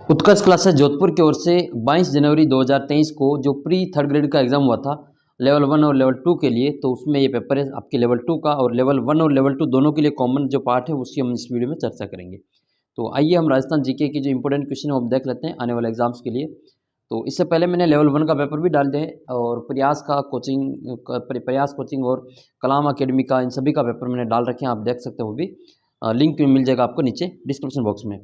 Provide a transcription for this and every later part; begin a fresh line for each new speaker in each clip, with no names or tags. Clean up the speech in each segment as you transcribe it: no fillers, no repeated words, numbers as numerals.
उत्कर्ष classes Jodhpur की ओर से 22 जनवरी 2023 को जो प्री थर्ड ग्रेड का एग्ज़ाम हुआ था लेवल 1 और लेवल 2 के लिए, तो उसमें ये पेपर है आपके लेवल 2 का, और लेवल 1 और लेवल 2 दोनों के लिए कॉमन जो पार्ट है उसकी हम इस वीडियो में चर्चा करेंगे। तो आइए हम राजस्थान जीके की जो इंपॉर्टेंट क्वेश्चन है वो देख लेते हैं आने वाले एग्जाम्स के लिए। तो इससे पहले मैंने लेवल 1 का पेपर भी डाल दिया है, और प्रयास का कोचिंग प्रयास कोचिंग और कलाम अकेडमी का, इन सभी का पेपर मैंने डाल रखे हैं, आप देख सकते हो। वो भी लिंक मिल जाएगा आपको नीचे डिस्क्रिप्शन बॉक्स में,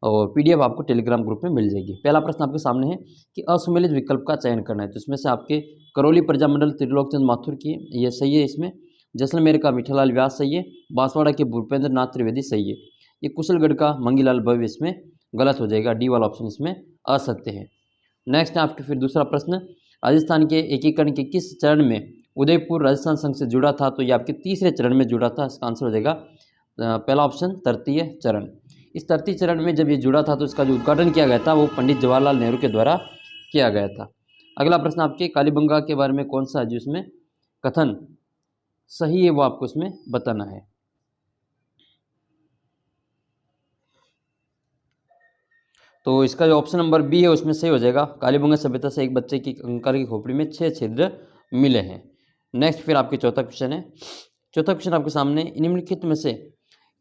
और पीडीएफ आपको टेलीग्राम ग्रुप में मिल जाएगी। पहला प्रश्न आपके सामने है कि असुमेलित विकल्प का चयन करना है, तो इसमें से आपके करौली प्रजामंडल त्रिलोकचंद माथुर की ये सही है, इसमें जैसलमेर का मिठालाल व्यास सही है, बांसवाड़ा के भूपेंद्र नाथ त्रिवेदी सही है, ये कुशलगढ़ का मंगीलाल भव्य इसमें गलत हो जाएगा, डी वाला ऑप्शन इसमें असत्य है। नेक्स्ट है आपके फिर दूसरा प्रश्न, राजस्थान के एकीकरण के किस चरण में उदयपुर राजस्थान संघ से जुड़ा था, तो ये आपके तीसरे चरण में जुड़ा था, इसका आंसर हो जाएगा पहला ऑप्शन तृतीय चरण। इस तृतीय चरण में जब ये जुड़ा था तो इसका जो उद्घाटन किया गया था वो पंडित जवाहरलाल नेहरू के द्वारा किया गया था। अगला प्रश्न आपके कालीबंगा के बारे में कौन सा है जो इसमें कथन सही है वो आपको इसमें बताना है। तो इसका जो ऑप्शन नंबर बी है उसमें सही हो जाएगा, कालीबंगा सभ्यता से एक बच्चे की कंकर की खोपड़ी में 6 छिद्र मिले हैं। नेक्स्ट फिर आपके चौथा क्वेश्चन है, चौथा क्वेश्चन आपके सामने, निम्नलिखित में से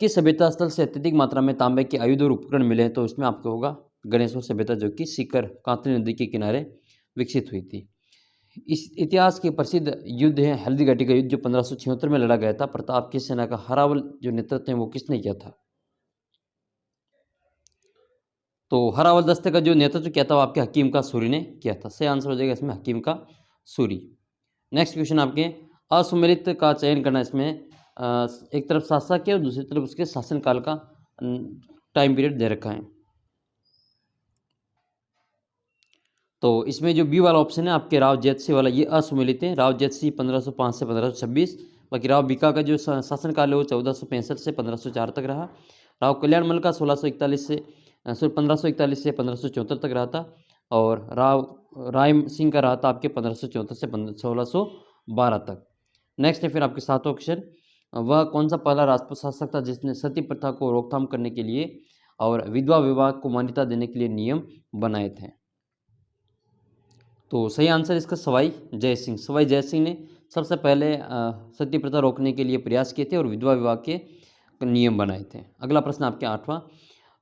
किस सभ्यता स्थल से अत्यधिक मात्रा में तांबे के आयुध और उपकरण मिले हैं, तो इसमें आपको होगा गणेश्वर सभ्यता, जो कि सीकर कांतली नदी के किनारे विकसित हुई थी। इस इतिहास के प्रसिद्ध युद्ध है हल्दी घाटी का युद्ध, जो 1576 में लड़ा गया था। प्रताप की सेना का हरावल जो नेतृत्व है वो किसने किया था, तो हरावल दस्ते का जो नेतृत्व किया था वो आपके हकीम का सूरी ने किया था। सही आंसर हो जाएगा इसमें हकीम का सूरी। नेक्स्ट क्वेश्चन आपके, असुमेलित का चयन करना, इसमें एक तरफ शासक है और दूसरी तरफ उसके शासनकाल का टाइम पीरियड दे रखा है। तो इसमें जो बी वाला ऑप्शन है आपके राव जेतसी वाला, ये असुमेलित है। राव जेतसी 1505 से 1526, बाकी राव बीका का जो शासनकाल है वो 1465 से 1504 तक रहा। राव कल्याणमल का 1641 से 1541 से 1574 तक रहा था, और राव राय सिंह का रहा था आपके 1574 से 1612 तक। नेक्स्ट है फिर आपके सातवां क्वेश्चन, वह कौन सा पहला राजपूत शासक था जिसने सती प्रथा को रोकथाम करने के लिए और विधवा विवाह को मान्यता देने के लिए नियम बनाए थे, तो सही आंसर इसका सवाई जय सिंह। सवाई जय सिंह ने सबसे पहले सती प्रथा रोकने के लिए प्रयास किए थे और विधवा विवाह के नियम बनाए थे। अगला प्रश्न आपके आठवां,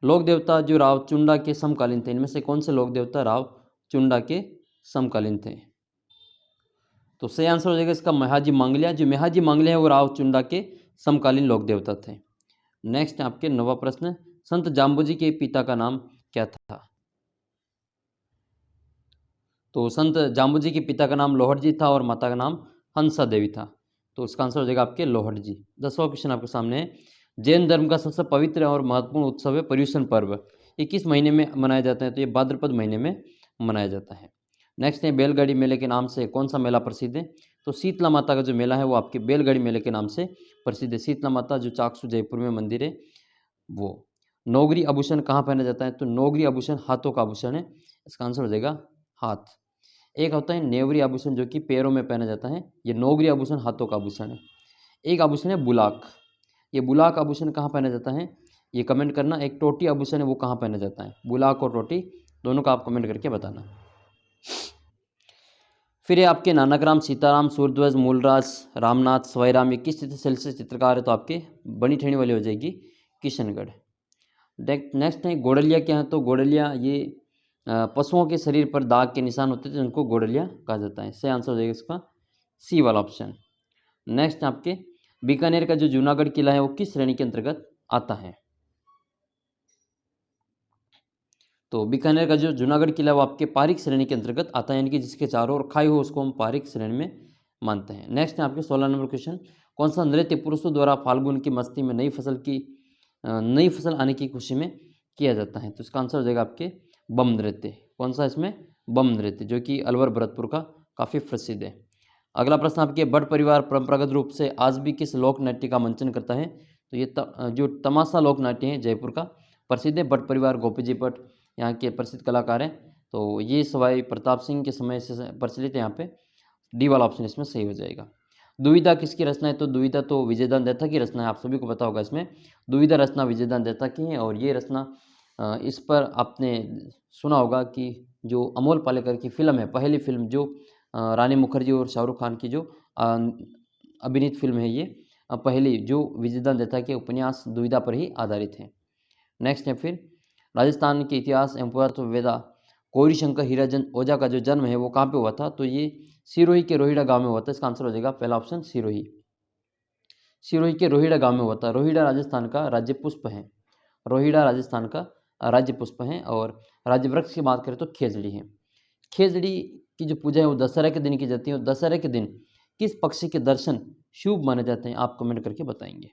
लोक देवता जो राव चुंडा के समकालीन थे, इनमें से कौन से लोक देवता राव चुंडा के समकालीन थे, तो सही आंसर हो जाएगा इसका महाजी मांगलिया। जो महाजी मांगलिया है वो राव चुंडा के समकालीन लोक देवता थे। नेक्स्ट आपके नवा प्रश्न, संत जाम्बूजी के पिता का नाम क्या था, तो संत जाम्बूजी के पिता का नाम लोहट जी था और माता का नाम हंसा देवी था, तो इसका आंसर हो जाएगा आपके लोहट जी। 10वां क्वेश्चन आपके सामने है, जैन धर्म का सबसे पवित्र और महत्वपूर्ण उत्सव है पर्युषण पर्व, ये किस महीने में मनाया जाता है, तो ये भाद्रपद महीने में मनाया जाता है। नेक्स्ट है, बैलगाड़ी मेले के नाम से कौन सा मेला प्रसिद्ध है, तो शीतला माता का जो मेला है वो आपके बैलगाड़ी मेले के नाम से प्रसिद्ध है। शीतला माता जो चाकसू जयपुर में मंदिर है वो। नौगरी आभूषण कहाँ पहना जाता है, तो नौगरी आभूषण हाथों का आभूषण है, इसका आंसर हो जाएगा हाथ। एक होता है नेवरी आभूषण जो कि पैरों में पहना जाता है, ये नौगरी आभूषण हाथों का आभूषण है। एक आभूषण है बुलाक, ये बुलाक आभूषण कहाँ पहना जाता है, ये कमेंट करना। एक टोटी आभूषण है वो कहाँ पहना जाता है, बुलाक और टोटी दोनों का आप कमेंट करके बताना। फिर ये आपके नानकराम, सीताराम, सूर्यध्वज, मूलराज, रामनाथ, सवाईराम, ये किस शैली से चित्रकार है, तो आपके बनी ठेणी वाली हो जाएगी किशनगढ़। नेक्स्ट है गोडलिया क्या है, तो गोडलिया ये पशुओं के शरीर पर दाग के निशान होते थे उनको गोडलिया कहा जाता है। सही आंसर हो जाएगा इसका सी वाला ऑप्शन। नेक्स्ट आपके बीकानेर का जो जूनागढ़ किला है वो किस श्रेणी के अंतर्गत आता है, तो बीकानेर का जो जूनागढ़ किला है वो आपके पारिक श्रेणी के अंतर्गत आता है, यानी कि जिसके चारों ओर खाई हो उसको हम पारिक श्रेणी में मानते हैं। नेक्स्ट है आपके 16 नंबर क्वेश्चन, कौन सा नृत्य पुरुषों द्वारा फाल्गुन की मस्ती में नई फसल आने की खुशी में किया जाता है, तो इसका आंसर हो जाएगा आपके बम नृत्य। कौन सा इसमें, बम नृत्य, जो कि अलवर भरतपुर का काफ़ी प्रसिद्ध है। अगला प्रश्न आपके, भट्ट परिवार परंपरागत रूप से आज भी किस लोक नाट्य का मंचन करता है, तो ये जो तमाशा लोक नाट्य है जयपुर का प्रसिद्ध है। भट्ट परिवार गोपी जी भट्ट यहाँ के प्रसिद्ध कलाकार हैं, तो ये सवाई प्रताप सिंह के समय से प्रचलित है यहाँ पे। डी वाला ऑप्शन इसमें सही हो जाएगा। दुविधा किसकी रचना है, तो दुविधा तो विजयदान देथा की रचना है, आप सभी को पता होगा। इसमें दुविधा रचना विजयदान देथा की है, और ये रचना इस पर आपने सुना होगा कि जो अमोल पालेकर की फ़िल्म है, पहली फ़िल्म जो रानी मुखर्जी और शाहरुख खान की जो अभिनीत फ़िल्म है ये, पहली जो विजयदान दत्ता के उपन्यास दुविधा पर ही आधारित है। नेक्स्ट है फिर राजस्थान के इतिहास एवं पुरातत्ववेत्ता गौरीशंकर हीराचंद ओझा का जो जन्म है वो कहाँ पे हुआ था? तो ये सिरोही के रोहिड़ा गाँव में हुआ था। इसका आंसर हो जाएगा पहला ऑप्शन सिरोही। सिरोही के रोहिड़ा गाँव में हुआ था। रोहिड़ा राजस्थान का राज्य पुष्प है। रोहिड़ा राजस्थान का राज्य पुष्प है। और राज्य वृक्ष की बात करें तो खेजड़ी है। खेजड़ी की जो पूजा है वो दशहरा के दिन की जाती है। और दशहरा के दिन किस पक्षी के दर्शन शुभ माने जाते हैं? आप कमेंट करके बताएंगे।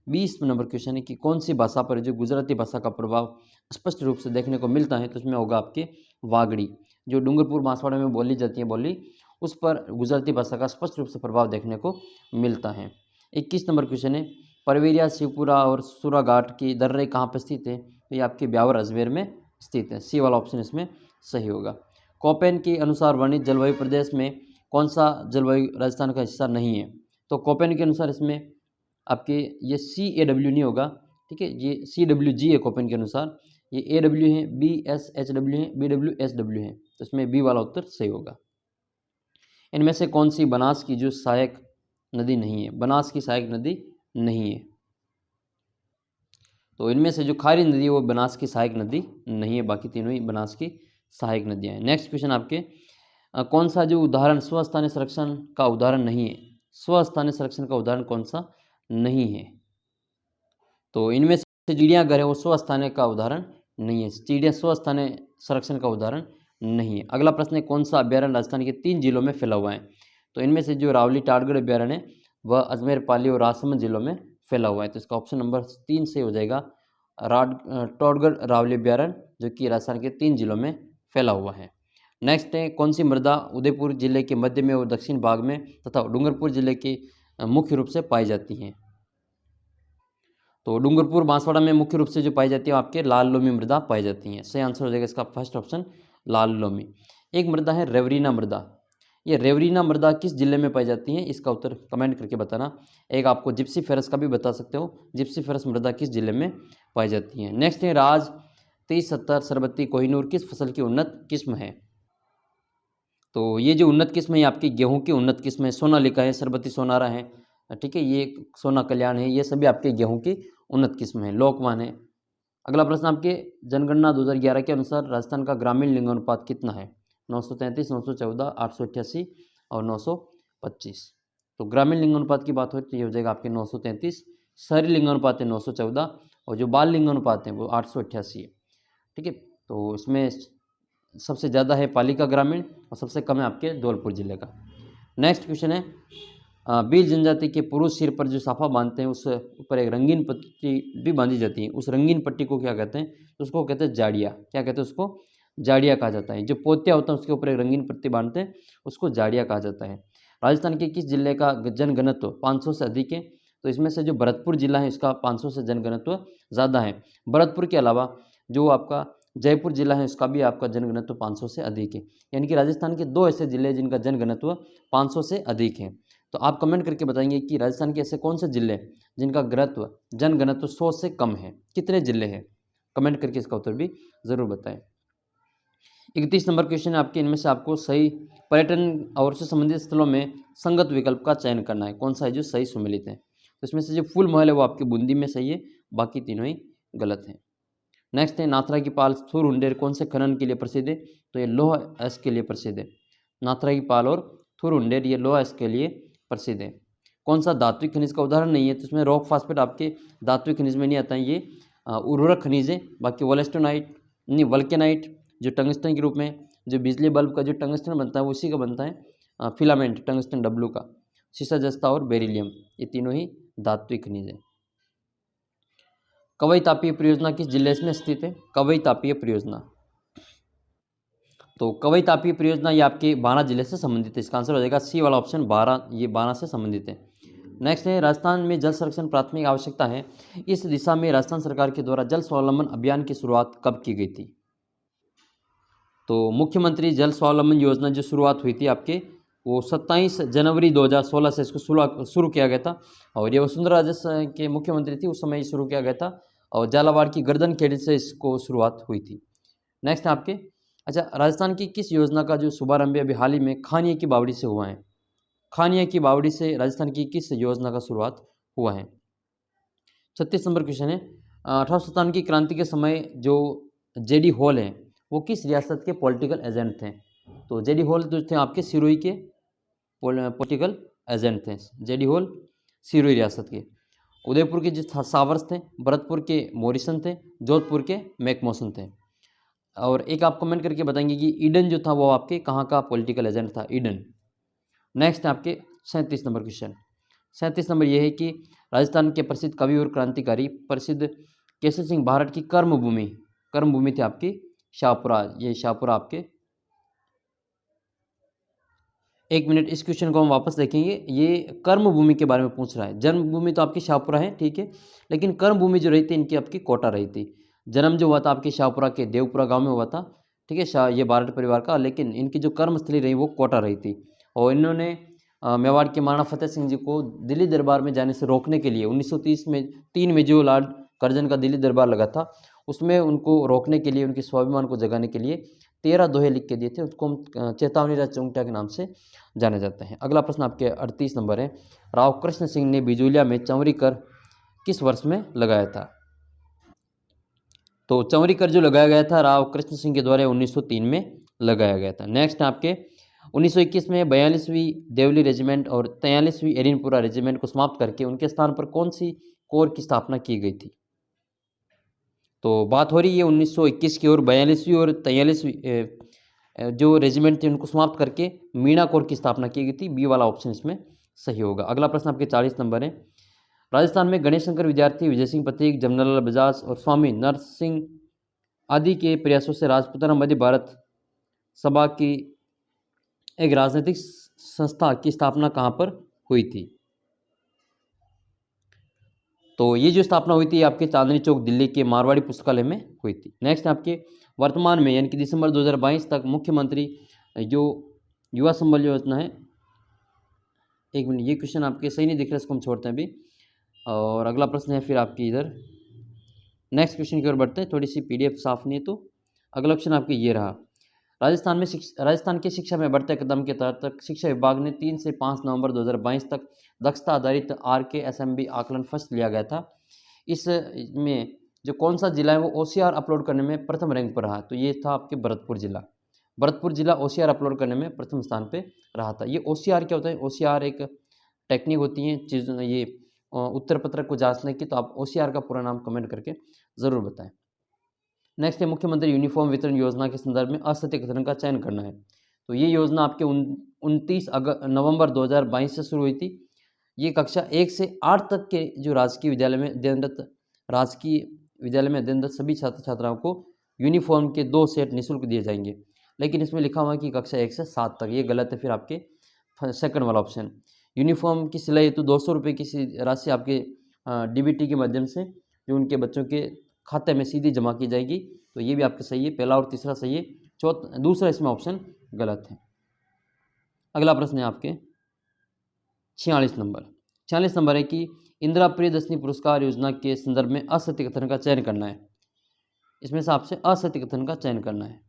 20 नंबर क्वेश्चन है कि कौन सी भाषा पर जो गुजराती भाषा का प्रभाव स्पष्ट रूप से देखने को मिलता है? तो उसमें होगा आपके वागड़ी, जो डूंगरपुर बांसवाड़ा में बोली जाती है बोली, उस पर गुजराती भाषा का स्पष्ट रूप से प्रभाव देखने को मिलता है। 21 नंबर क्वेश्चन है परवेरिया, शिवपुरा और सूराघाट की दर्रे कहाँ पर स्थित है? तो ये आपके ब्यावर अजमेर में स्थित है। सी वाला ऑप्शन इसमें सही होगा। कोपेन के अनुसार वर्णित जलवायु प्रदेश में कौन सा जलवायु राजस्थान का हिस्सा नहीं है? तो कोपेन के अनुसार इसमें आपके ये CAW नहीं होगा, ठीक है, ये CWG है कोपेन के अनुसार। ये AW है, BSHW है, BWSW है, तो इसमें बी वाला उत्तर सही होगा। इनमें से कौन सी बनास की जो सहायक नदी नहीं है? बनास की सहायक नदी नहीं है। तो इनमें से जो खारी नदी है वो बनास की सहायक नदी नहीं है, बाकी तीनों ही बनास की सहायक नदियाँ हैं। नेक्स्ट क्वेश्चन आपके कौन सा जो उदाहरण स्वस्थानीय संरक्षण का उदाहरण नहीं है? स्वस्थानीय संरक्षण का उदाहरण कौन सा नहीं है? तो इनमें से चिड़ियाघर है वो स्वस्थानीय का उदाहरण नहीं है। चिड़िया स्वस्थानीय संरक्षण का उदाहरण नहीं है। अगला प्रश्न है कौन सा अभ्यारण्य राजस्थान के 3 जिलों में फैला हुआ है? तो इनमें से जो रावली टाटगढ़ अभ्यारण्य है वह अजमेर, पाली और राजसमंद जिलों में फैला हुआ है। तो इसका ऑप्शन नंबर 3 से हो जाएगा टॉडगढ़ रावली अभ्यारण्य, जो कि राजस्थान के 3 जिलों में फैला हुआ है। नेक्स्ट है कौन सी मृदा उदयपुर जिले के मध्य में और दक्षिण भाग में तथा डूंगरपुर जिले के मुख्य रूप से पाई जाती है? तो डूंगरपुर बांसवाड़ा में मुख्य रूप से जो पाई जाती है आपके लाल लोमी मृदा पाई जाती हैं। सही आंसर हो जाएगा इसका फर्स्ट ऑप्शन लाल लोमी। एक मृदा है रेवरीना मृदा। ये रेवरीना मृदा किस जिले में पाई जाती है? इसका उत्तर कमेंट करके बताना। एक आपको जिप्सी फेरस का भी बता सकते हो, जिप्सी फेरस मृदा किस जिले में पाई जाती है। नेक्स्ट है राज 3070 सरबत्ती कोहिनूर किस फसल की उन्नत किस्म है? तो ये जो उन्नत किस्म है आपकी गेहूं की उन्नत किस्म है। सोनालिका है, सरबती सोनारा है, ठीक है, ये सोना कल्याण है, ये सभी आपके गेहूं की उन्नत किस्म है। लोकवान है। अगला प्रश्न आपके जनगणना 2011 के अनुसार राजस्थान का ग्रामीण लिंगानुपात कितना है? 933, 914, 888 और 925। तो ग्रामीण लिंगानुपात की बात हो तो ये हो जाएगा आपके 933। शहरी लिंगानुपात है 914 और जो बाल लिंगानुपात है वो 888 है, ठीक है। तो इसमें सबसे ज़्यादा है पाली का ग्रामीण और सबसे कम है आपके धौलपुर जिले का। नेक्स्ट क्वेश्चन है भील जनजाति के पुरुष सिर पर जो साफा बांधते हैं उस ऊपर एक रंगीन पट्टी भी बांधी जाती है। उस रंगीन पट्टी को क्या कहते हैं? तो उसको कहते हैं जाड़िया। क्या कहते हैं उसको? जाड़िया कहा जाता है। जो पोतिया होता है उसके ऊपर एक रंगीन पट्टी बांधते हैं, उसको जाड़िया कहा जाता है। राजस्थान के किस जिले का जनघनत्व 500 से अधिक है? तो इसमें से जो भरतपुर जिला है इसका 500 से जनघनत्व ज़्यादा है। भरतपुर के अलावा जो आपका जयपुर जिला है उसका भी आपका जनघनत्व 500 से अधिक है। यानी कि राजस्थान के 2 ऐसे जिले जिनका जनघनत्व 500 से अधिक है। तो आप कमेंट करके बताएंगे कि राजस्थान के ऐसे कौन से जिले हैं जिनका जनघनत्व 100 से कम है? कितने जिले हैं? कमेंट करके इसका उत्तर भी ज़रूर बताएं। 31 नंबर क्वेश्चन है आपके, इनमें से आपको सही पर्यटन और से संबंधित स्थलों में संगत विकल्प का चयन करना है। कौन सा है जो सही सुमेलित है? तो इसमें से जो फूल महल है वो आपकी बूंदी में सही है, बाकी तीनों ही गलत हैं। नेक्स्ट है नाथरा की पाल थूर उंडेर कौन से खनन के लिए प्रसिद्ध है? तो ये लोह अयस्क के लिए प्रसिद्ध है। नाथरा की पाल और थूर उंडेर ये लोह अयस्क के लिए प्रसिद्ध है। कौन सा धात्विक खनिज का उदाहरण नहीं है? तो इसमें रॉक फास्फेट आपके धात्विक खनिज में नहीं आता है, ये उर्वरक खनिज है। बाकी वोलेस्टोनाइट नहीं, वल्केनाइट जो टंगस्टन के रूप में जो बिजली बल्ब का जो टंगस्टन बनता है वो उसी का बनता है, फिलामेंट टंगस्टन डब्लू का। सीसा जस्ता और बेरिलियम ये तीनों ही धात्विक खनिज है। कवई तापीय परियोजना किस जिले में स्थित है? कवई तापीय परियोजना, तो कवई तापीय परियोजना ये आपके बारां जिले से संबंधित है। इसका आंसर हो जाएगा सी वाला ऑप्शन बारां, ये बारां से संबंधित है। नेक्स्ट है राजस्थान में जल संरक्षण प्राथमिक आवश्यकता है। इस दिशा में राजस्थान सरकार के द्वारा जल स्वावलंबन अभियान की शुरुआत कब की गई थी? तो मुख्यमंत्री जल स्वावलंबन योजना जो शुरुआत हुई थी आपके वो 27 जनवरी 2016 से इसको शुरू किया गया था। और ये वसुंधरा राजे के मुख्यमंत्री थी उस समय शुरू किया गया था। और झालावाड़ की गर्दन खेड़ी से इसको शुरुआत हुई थी। नेक्स्ट है आपके, अच्छा, राजस्थान की किस योजना का जो शुभारंभ अभी हाल ही में खानिया की बावड़ी से हुआ है? खानिया की बावड़ी से राजस्थान की किस योजना का शुरुआत हुआ है? 36 नंबर क्वेश्चन है, 1857 की क्रांति के समय जो जेडी हॉल हैं वो किस रियासत के पॉलिटिकल एजेंट थे? तो जेडी हॉल जो थे आपके सिरोही के पॉलिटिकल एजेंट थे। जेडी हॉल सिरोही रियासत के। उदयपुर के जो सावर्स थे, भरतपुर के मोरिसन थे, जोधपुर के मैकमोसन थे। और एक आप कमेंट करके बताएंगे कि ईडन जो था वो आपके कहाँ का पॉलिटिकल एजेंट था, ईडन। नेक्स्ट है आपके 37 नंबर क्वेश्चन। 37 नंबर ये है कि राजस्थान के प्रसिद्ध कवि और क्रांतिकारी प्रसिद्ध केसर सिंह भारत की कर्मभूमि थी आपकी शाहपुरा। ये शाहपुरा आपके, एक मिनट, इस क्वेश्चन को हम वापस देखेंगे। ये कर्मभूमि के बारे में पूछ रहा है। जन्मभूमि तो आपकी शाहपुरा है, ठीक है, लेकिन कर्मभूमि जो रही थी इनकी आपकी कोटा रही थी। जन्म जो हुआ था आपके शाहपुरा के देवपुरा गांव में हुआ था, ठीक है, शाह ये बारठ परिवार का, लेकिन इनकी जो कर्मस्थली रही वो कोटा रही थी। और इन्होंने मेवाड़ के महाराणा फतेह सिंह जी को दिल्ली दरबार में जाने से रोकने के लिए 1930 में 3 में जो लॉर्ड कर्जन का दिल्ली दरबार लगा था उसमें उनको रोकने के लिए, उनके स्वाभिमान को जगाने के लिए 13 दोहे लिख के दिए थे। उसको हम चेतावनी राज चौंगटा के नाम से जाने जाते हैं। अगला प्रश्न आपके 38 नंबर है, राव कृष्ण सिंह ने बिजूलिया में चंवरी कर किस वर्ष में लगाया था? तो चंवरी कर जो लगाया गया था राव कृष्ण सिंह के द्वारा 1903 में लगाया गया था। नेक्स्ट है आपके 1921 में 42वीं देवली रेजिमेंट और 43वीं एरिनपुरा रेजिमेंट को समाप्त करके उनके स्थान पर कौन सी कोर की स्थापना की गई थी? तो बात हो रही है 1921 की, और 42वीं और 43वीं जो रेजिमेंट थे उनको समाप्त करके मीणा कोर की स्थापना की गई थी। बी वाला ऑप्शन इसमें सही होगा। अगला प्रश्न आपके 40 नंबर है, राजस्थान में गणेश शंकर विद्यार्थी, विजय सिंह पथिक, जमनालाल बजाज और स्वामी नरसिंह आदि के प्रयासों से राजपूताना मध्य भारत सभा की एक राजनीतिक संस्था की स्थापना कहाँ पर हुई थी? तो ये जो स्थापना हुई थी आपके चांदनी चौक दिल्ली के मारवाड़ी पुस्तकालय में हुई थी। नेक्स्ट आपके वर्तमान में यानी कि दिसंबर 2022 तक मुख्यमंत्री जो युवा संबल योजना है, एक मिनट, ये क्वेश्चन आपके सही नहीं दिख रहा, इसको हम छोड़ते हैं अभी। और अगला प्रश्न है फिर आपकी इधर, नेक्स्ट क्वेश्चन की ओर बढ़ते हैं। थोड़ी सी पीडीएफ साफ नहीं है तो अगला क्वेश्चन आपके ये रहा, राजस्थान की शिक्षा में बढ़ते कदम के तहत शिक्षा विभाग ने 3 से 5 नवंबर 2022 तक दक्षता आधारित RKSMB आकलन फर्स्ट लिया गया था। इसमें जो कौन सा जिला है वो OCR अपलोड करने में प्रथम रैंक पर रहा? तो ये था आपके भरतपुर जिला OCR अपलोड करने में प्रथम स्थान पे रहा था। ये OCR क्या होता है? OCR एक टेक्निक होती है चीज़, ये उत्तर पत्रक को जांचने की। तो आप OCR का पूरा नाम कमेंट करके ज़रूर बताएं। नेक्स्ट है मुख्यमंत्री यूनिफॉर्म वितरण योजना के संदर्भ में असत्य कथन का चयन करना है। तो ये योजना आपके 29 नवंबर 2022 से शुरू हुई थी। ये कक्षा 1 से 8 तक के जो राजकीय विद्यालय में अध्ययनरत सभी छात्र छात्राओं को यूनिफॉर्म के 2 सेट निःशुल्क दिए जाएंगे। लेकिन इसमें लिखा हुआ है कि कक्षा 1 से 7 तक, ये गलत है। फिर आपके सेकंड वाला ऑप्शन, यूनिफॉर्म की सिलाई हेतु 200 रुपये की राशि आपके DBT के माध्यम से जो उनके बच्चों के खाते में सीधी जमा की जाएगी। तो ये भी आपका सही है, पहला और तीसरा सही है, दूसरा इसमें ऑप्शन गलत है। अगला प्रश्न है आपके 46 नंबर है कि इंदिरा प्रियदर्शनी पुरस्कार योजना के संदर्भ में असत्य कथन का चयन करना है। इसमें से आपसे असत्य कथन का चयन करना है।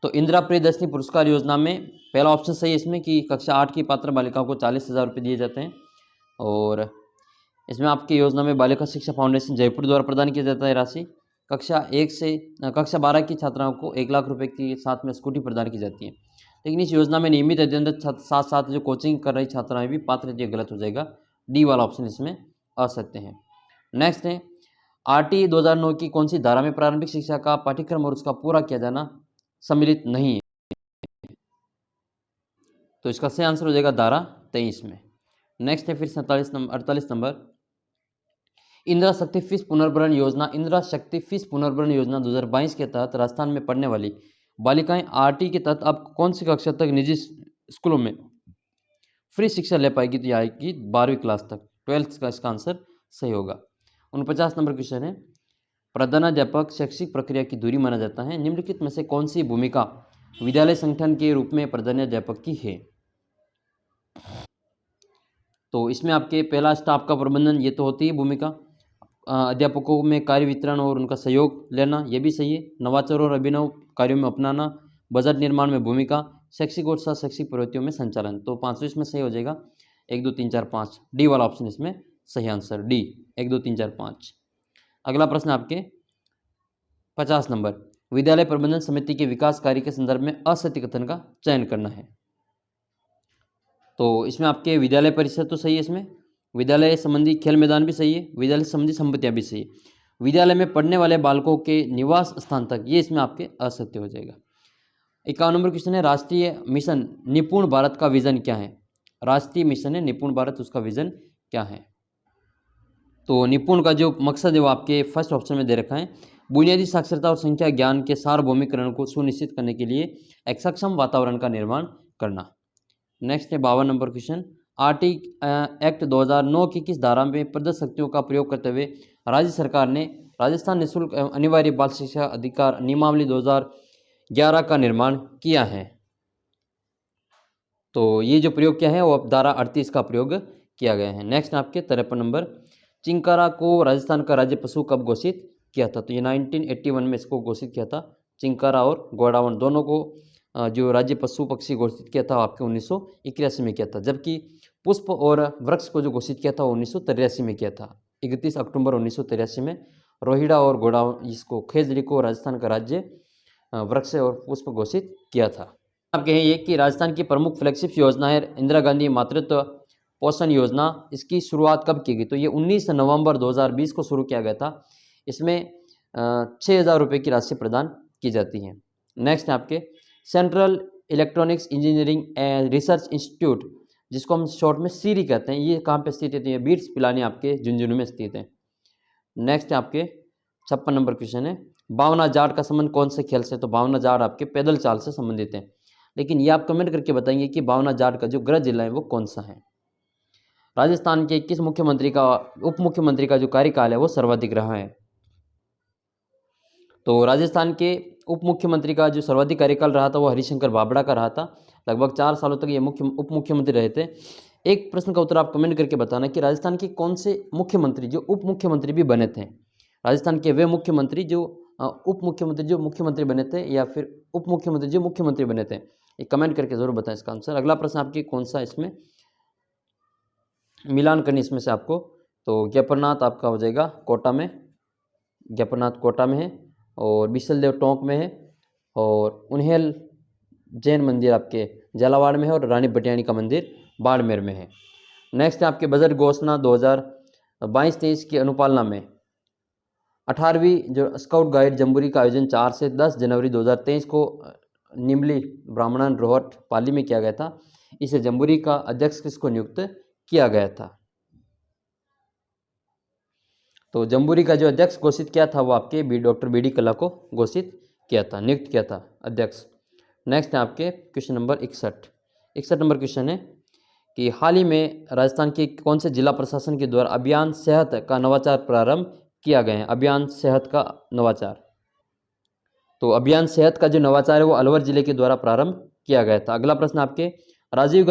तो इंदिरा प्रियदर्शनी पुरस्कार योजना में पहला ऑप्शन सही है इसमें कि कक्षा 8 की पात्र बालिकाओं को 40,000 रुपये दिए जाते हैं। और इसमें आपकी योजना में बालिका शिक्षा फाउंडेशन जयपुर द्वारा प्रदान किया जाता है राशि। कक्षा 12 की छात्राओं को 1 लाख रुपए के साथ में स्कूटी प्रदान की जाती है। लेकिन इस योजना में नियमित अध्ययनरत साथ साथ जो कोचिंग कर रही छात्राएं भी पात्र हैं, ये गलत हो जाएगा। डी वाला ऑप्शन इसमें असत्य है। नेक्स्ट है RT 2009 की कौन सी धारा में प्रारंभिक शिक्षा का पाठ्यक्रम और उसका पूरा किया जाना सम्मिलित नहीं है? तो इसका सही आंसर हो जाएगा धारा 23 में। नेक्स्ट है फिर 48 नंबर, इंदिरा शक्ति फीस पुनर्भरण योजना 2022 के तहत राजस्थान में पढ़ने वाली बालिकाएं RT के तहत अब कौन सी कक्षा तक निजी स्कूलों में फ्री शिक्षा ले पाएगी? तो यह आएगी 12वीं क्लास तक, 12th का इसका आंसर सही होगा। 49 नंबर क्वेश्चन है, प्रधानाध्यापक शैक्षिक प्रक्रिया की धुरी माना जाता है, निम्नलिखित में से कौन सी भूमिका विद्यालय संगठन के रूप में प्रधानाध्यापक की है? तो इसमें आपके पहला स्टाफ का प्रबंधन, ये तो होती है भूमिका। अध्यापकों में कार्य वितरण और उनका सहयोग लेना, ये भी सही है। नवाचार और अभिनव कार्यों में अपनाना, बजट निर्माण में भूमिका, शैक्षिक और सह शैक्षिक प्रवृत्तियों में संचालन। तो 5 इसमें सही हो जाएगा 1 2 3 4 5, डी वाला ऑप्शन इसमें सही आंसर, डी 1 2 3 4 5। अगला प्रश्न आपके 50 नंबर, विद्यालय प्रबंधन समिति के विकास कार्य के संदर्भ में असत्य कथन का चयन करना है। तो इसमें आपके विद्यालय परिसर तो सही है, इसमें विद्यालय संबंधी खेल मैदान भी सही है, विद्यालय संबंधी संपत्तियां भी सही है, विद्यालय में पढ़ने वाले बालकों के निवास स्थान तक, ये इसमें आपके असत्य हो जाएगा। 51 नंबर क्वेश्चन है, राष्ट्रीय मिशन निपुण भारत का विजन क्या है। राष्ट्रीय मिशन है निपुण भारत, उसका विजन क्या है। तो निपुण का जो मकसद है वो आपके फर्स्ट ऑप्शन में दे रखा है, बुनियादी साक्षरता और संख्या ज्ञान के सार्वभौमिकरण को सुनिश्चित करने के लिए एक सक्षम वातावरण का निर्माण करना। नेक्स्ट है 52 नंबर क्वेश्चन, आरटी एक्ट 2009 की किस धारा में प्रदत्त शक्तियों का प्रयोग करते हुए राज्य सरकार ने राजस्थान निःशुल्क अनिवार्य बाल शिक्षा अधिकार नियमावली 2011 का निर्माण किया है। तो ये जो प्रयोग किया है वो अब धारा 38 का प्रयोग किया गया है। नेक्स्ट आपके 53 नंबर, चिंकारा को राजस्थान का राज्य पशु कब घोषित किया था। तो ये 1981 में इसको घोषित किया था, चिंकारा और गोडावण दोनों को जो राज्य पशु पक्षी घोषित किया था आपके 1981 में किया था, जबकि पुष्प और वृक्ष को जो घोषित किया था 1983 में किया था। 31 अक्टूबर 1983 में रोहिड़ा और गोडावण, इसको खेजड़ी को राजस्थान का राज्य वृक्ष और पुष्प घोषित किया था। आप कहें ये कि राजस्थान की प्रमुख फ्लैगशिप योजना है इंदिरा गांधी मातृत्व पोषण योजना, इसकी शुरुआत कब की गई। तो ये 19 नवंबर 2020 को शुरू किया गया था। इसमें 6,000 रुपये की राशि प्रदान की जाती है। नेक्स्ट है आपके central electronics engineering and research institute, जिसको हम शॉर्ट में सीरी कहते हैं, ये कहाँ पे स्थित है। तो ये बीट्स पिलानी आपके झुंझुनू में स्थित है। नेक्स्ट है आपके 56 नंबर क्वेश्चन है, भावना जाट का संबंध कौन से खेल से। तो भावना जाट आपके पैदल चाल से संबंधित है, लेकिन ये आप कमेंट करके बताएंगे कि भावना जाट का जो गृह जिला है वो कौन सा है। राजस्थान के किस मुख्यमंत्री का उप मुख्यमंत्री का जो कार्यकाल है वो सर्वाधिक रहा है। तो राजस्थान के उप मुख्यमंत्री का जो सर्वाधिक कार्यकाल रहा था वो हरिशंकर बाबड़ा का रहा था, लगभग 4 सालों तक ये उप मुख्यमंत्री रहे थे। एक प्रश्न का उत्तर आप कमेंट करके बताना कि राजस्थान के कौन से मुख्यमंत्री जो उप मुख्यमंत्री भी बने थे। राजस्थान के वे मुख्यमंत्री जो उप मुख्यमंत्री जो मुख्यमंत्री बने थे, या फिर उप मुख्यमंत्री जो मुख्यमंत्री बने थे, ये कमेंट करके जरूर बताएं इसका आंसर। अगला प्रश्न आपकी कौन सा इसमें मिलान करनी इसमें से आपको। तो ज्ञापरनाथ आपका हो जाएगा कोटा में, ज्ञापरनाथ कोटा में है, और बिसलदेव टोंक में है, और उन्हेल जैन मंदिर आपके झालावाड़ में है, और रानी भटियाणी का मंदिर बाड़मेर में है। नेक्स्ट है आपके बजट घोषणा 2022-23 की अनुपालना में 18वीं जो स्काउट गाइड जम्बूरी का आयोजन 4 से 10 जनवरी 2023 को निमली ब्राह्मणन रोहट पाली में किया गया था। इसे जम्बूरी का अध्यक्ष किसको नियुक्त किया गया था। तो जम्बूरी का जो अध्यक्ष घोषित किया था वो आपके डॉक्टर बी डी कल्ला को घोषित किया था, नियुक्त किया था अध्यक्ष। नेक्स्ट है आपके क्वेश्चन नंबर 61 नंबर क्वेश्चन है कि हाल ही में राजस्थान के कौन से जिला प्रशासन के द्वारा अभियान सेहत का नवाचार प्रारंभ किया गया है। अभियान सेहत का नवाचार, तो अभियान सेहत का जो नवाचार है वो अलवर जिले के द्वारा प्रारंभ किया गया था। अगला प्रश्न आपके राजीव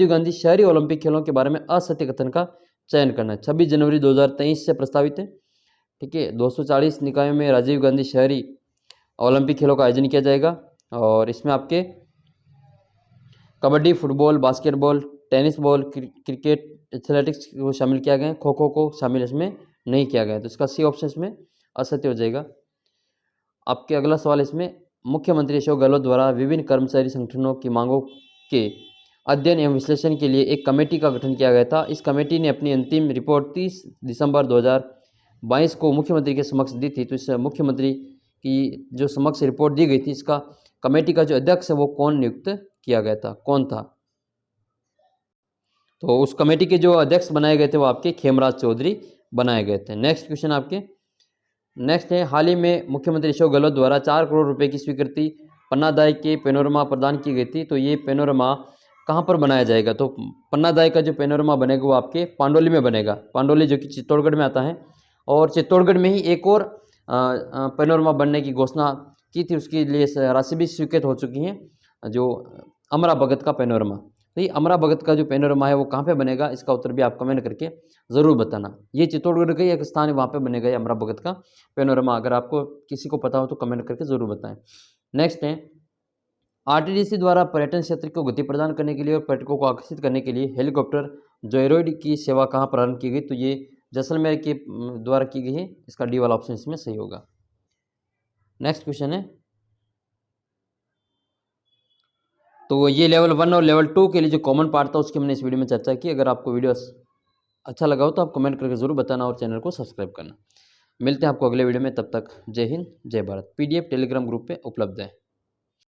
गांधी शहरी ओलंपिक खेलों के बारे में असत्य कथन का चयन करना है। 26 जनवरी 2023 से प्रस्तावित है, ठीक है। 240 निकायों में राजीव गांधी शहरी ओलंपिक खेलों का आयोजन किया जाएगा, और इसमें आपके kabaddi, football, basketball, tennis ball, cricket, athletics को शामिल किया गया है, खो खो को शामिल इसमें नहीं किया गया है। तो इसका सी ऑप्शन इसमें असत्य हो जाएगा। आपके अगला सवाल इसमें मुख्यमंत्री अशोक गहलोत द्वारा विभिन्न कर्मचारी संगठनों की मांगों के अध्ययन एवं विश्लेषण के लिए एक कमेटी का गठन किया गया था। इस कमेटी ने अपनी अंतिम रिपोर्ट 30 दिसंबर 2022 को मुख्यमंत्री के समक्ष दी थी। तो इस मुख्यमंत्री की जो समक्ष रिपोर्ट दी गई थी, इसका कमेटी का जो अध्यक्ष है वो कौन नियुक्त किया गया था, कौन था। तो उस कमेटी के जो अध्यक्ष बनाए गए थे वो आपके खेमराज चौधरी बनाए गए थे। नेक्स्ट क्वेश्चन आपके नेक्स्ट है, हाल ही में मुख्यमंत्री अशोक गहलोत द्वारा 4 करोड़ रुपए की स्वीकृति पन्नादाई के पेनोरमा प्रदान की गई थी। तो ये पेनोरमा कहाँ पर बनाया जाएगा। तो पन्नादाई का जो पेनोरमा बनेगा वो आपके पांडोली में बनेगा, पांडोली जो कि चित्तौड़गढ़ में आता है, और चित्तौड़गढ़ में ही एक और पेनोरमा बनने की घोषणा की थी, उसके लिए राशि भी स्वीकृत हो चुकी है, जो अमरा भगत का पेनोरमा। तो ये अमरा भगत का जो पैनोरमा है वो कहाँ पे बनेगा, इसका उत्तर भी आप कमेंट करके ज़रूर बताना। ये चित्तौड़गढ़ का ही एक स्थान है, वहाँ पे बनेगा ये अमरा भगत का पैनोरमा। अगर आपको किसी को पता हो तो कमेंट करके ज़रूर बताएं। नेक्स्ट है, आरटीडीसी द्वारा पर्यटन क्षेत्र को गति प्रदान करने के लिए और पर्यटकों को आकर्षित करने के लिए हेलीकॉप्टर जोयरोइड की सेवा कहाँ प्रारंभ की गई, तो ये जैसलमेर के द्वारा की गई है। इसका डी वाला ऑप्शन इसमें सही होगा। नेक्स्ट क्वेश्चन है, तो ये लेवल 1 और लेवल 2 के लिए जो कॉमन पार्ट था उसकी हमने इस वीडियो में चर्चा की। अगर आपको वीडियो अच्छा लगा हो तो आप कमेंट करके ज़रूर बताना और चैनल को सब्सक्राइब करना। मिलते हैं आपको अगले वीडियो में, तब तक जय हिंद जय भारत। PDF टेलीग्राम ग्रुप पे उपलब्ध है।